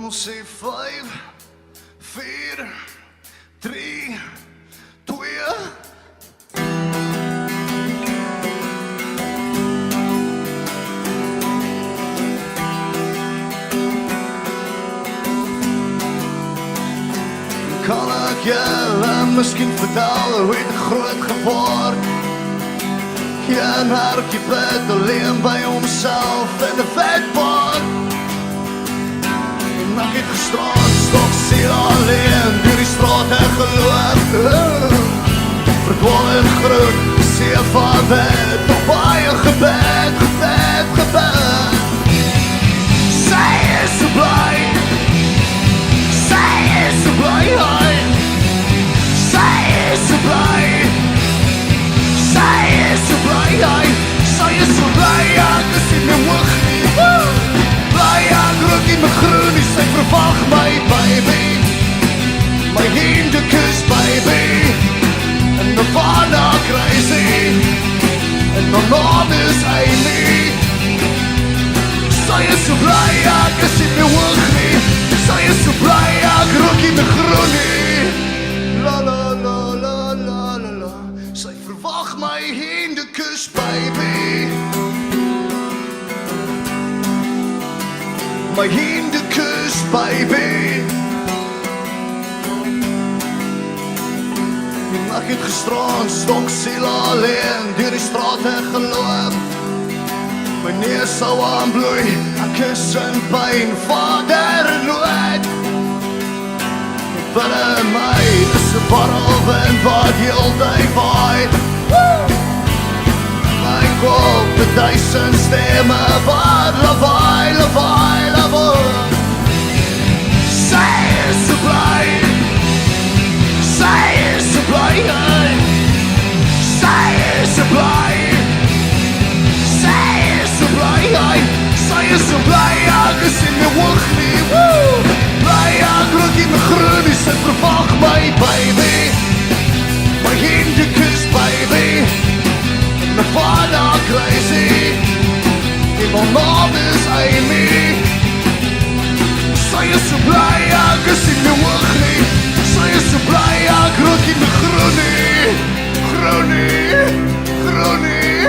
ons sê 5, 4, 3, 2. Kan ek julle miskien vertel hoe het ek groot geword? Geen hartjie bid alleen by homself in 'n vetbak. En ek het gestrand, stok siel alleen deur die strate geloop. Verdwaal en groot, see van wet, nog baie gebed, gebed, gebed. Sy is so bly, sy is so bly, sy is so bly, sy is so bly, sy is so bly, ek is in my hoog nie, bly, ek rook in my groen, sy verwag my baby, my hinde kus baby, en my vader crazy, en my naam is Amy, sy is so bly, ek is in my hoog nie, sy is so bly, ek rook in my groen nie, la la la la la la la, sy verwag my hinde kus baby, my hinde kus baby. Ek het gestrand, stok siel alleen deur die strate geloop. My neus sou aanbloei, ek is in pyn, vader nood. Binne my is 'n barrelwind wat heeltyd waai. My kop, 1000 stemme wat lawaai, lawaai, lawaai. Sy is so bly, sy is so bly, sy is so bly, sy is so bly, sy is so bly, ek is in my hoog nie, bly, ek rook in my groen, sy verwag my baby, my hinde kus baby, en my vader crazy, en my naam is Amy, sy is so bly, ek is in my hoog nie, sy is so bly, ek rook in my groenie, groenie, groenie,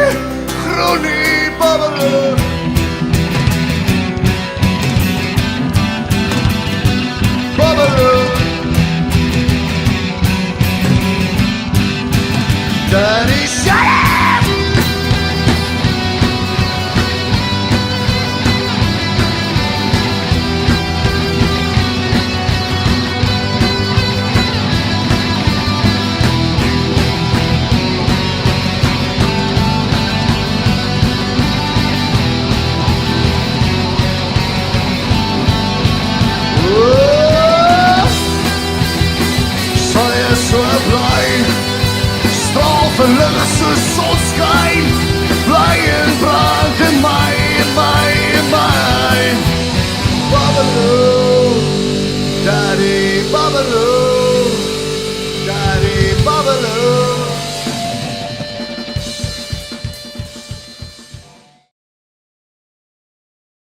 groenie, babbelen. Babbelen. Daddy, shut up! Verlig soos sonskyn, bly en brand in my, in my, in my. Babbeloo, daddy, babbeloo.